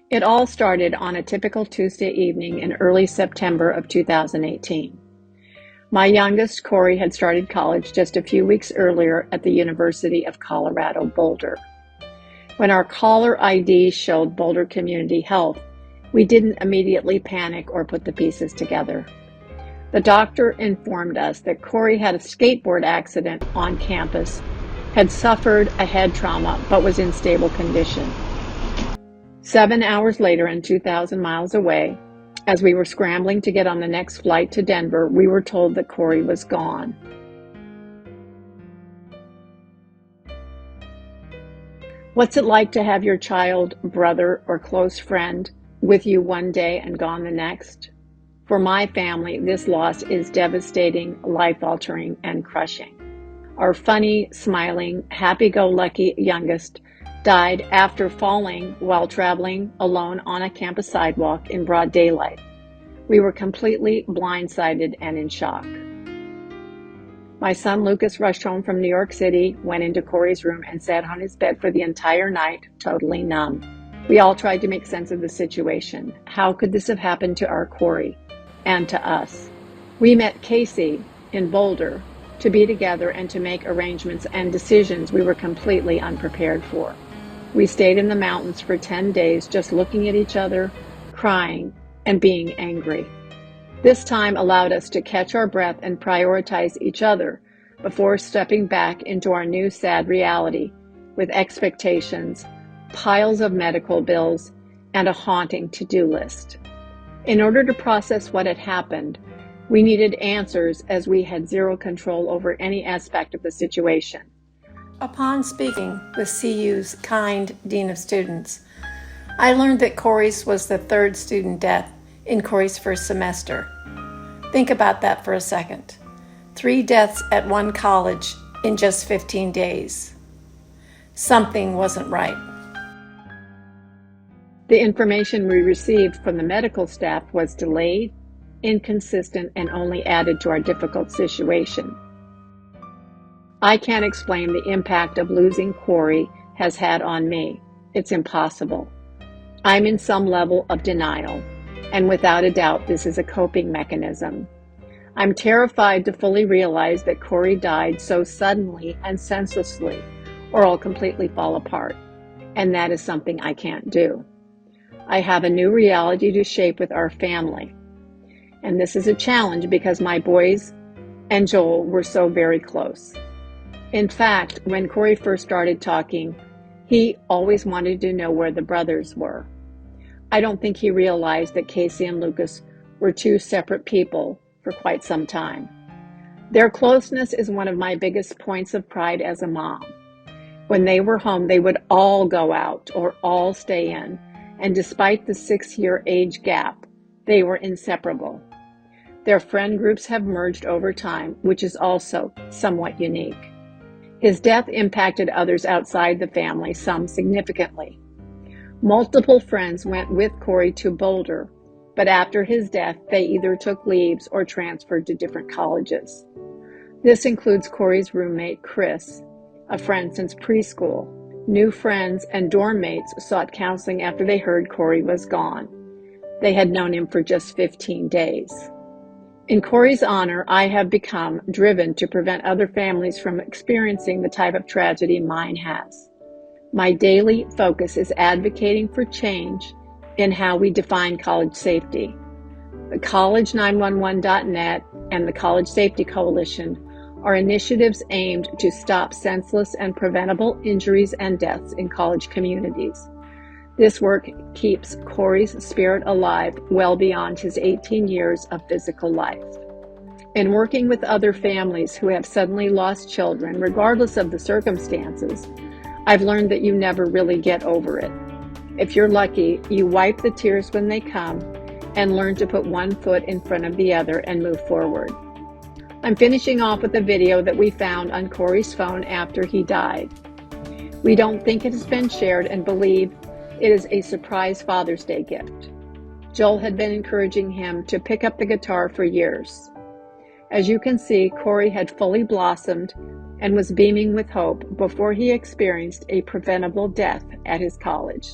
It all started on a typical Tuesday evening in early September of 2018. My youngest, Corey, had started college just a few weeks earlier at the University of Colorado, Boulder. When our caller ID showed Boulder Community Health, we didn't immediately panic or put the pieces together. The doctor informed us that Corey had a skateboard accident on campus, had suffered a head trauma, but was in stable condition. 7 hours later and 2,000 miles away, as we were scrambling to get on the next flight to Denver, we were told that Corey was gone. What's it like to have your child, brother, or close friend with you one day and gone the next? For my family, this loss is devastating, life-altering, and crushing. Our funny, smiling, happy-go-lucky youngest died after falling while traveling alone on a campus sidewalk in broad daylight. We were completely blindsided and in shock. My son Lucas rushed home from New York City, went into Corey's room, and sat on his bed for the entire night, totally numb. We all tried to make sense of the situation. How could this have happened to our Corey and to us? We met Casey in Boulder to be together and to make arrangements and decisions we were completely unprepared for. We stayed in the mountains for 10 days, just looking at each other, crying, and being angry. This time allowed us to catch our breath and prioritize each other before stepping back into our new sad reality with expectations, piles of medical bills, and a haunting to-do list. In order to process what had happened, we needed answers as we had zero control over any aspect of the situation. Upon speaking with CU's kind Dean of Students, I learned that Corey's was the third student death in Corey's first semester. Think about that for a second. 3 deaths at one college in just 15 days. Something wasn't right. The information we received from the medical staff was delayed, inconsistent, and only added to our difficult situation. I can't explain the impact of losing Corey has had on me. It's impossible. I'm in some level of denial, and without a doubt, this is a coping mechanism. I'm terrified to fully realize that Corey died so suddenly and senselessly, or I'll completely fall apart, and that is something I can't do. I have a new reality to shape with our family, and this is a challenge because my boys and Joel were so very close. In fact, when Corey first started talking, he always wanted to know where the brothers were. I don't think he realized that Casey and Lucas were 2 separate people for quite some time. Their closeness is one of my biggest points of pride as a mom. When they were home, they would all go out or all stay in, and despite the 6-year age gap, they were inseparable. Their friend groups have merged over time, which is also somewhat unique. His death impacted others outside the family, some significantly. Multiple friends went with Corey to Boulder, but after his death, they either took leaves or transferred to different colleges. This includes Corey's roommate, Chris, a friend since preschool. New friends and dorm mates sought counseling after they heard Corey was gone. They had known him for just 15 days. In Corey's honor, I have become driven to prevent other families from experiencing the type of tragedy mine has. My daily focus is advocating for change in how we define college safety. The college911.net and the College Safety Coalition are initiatives aimed to stop senseless and preventable injuries and deaths in college communities. This work keeps Corey's spirit alive well beyond his 18 years of physical life. In working with other families who have suddenly lost children, regardless of the circumstances, I've learned that you never really get over it. If you're lucky, you wipe the tears when they come and learn to put one foot in front of the other and move forward. I'm finishing off with a video that we found on Corey's phone after he died. We don't think it has been shared and believe it is a surprise Father's Day gift. Joel had been encouraging him to pick up the guitar for years. As you can see, Corey had fully blossomed and was beaming with hope before he experienced a preventable death at his college.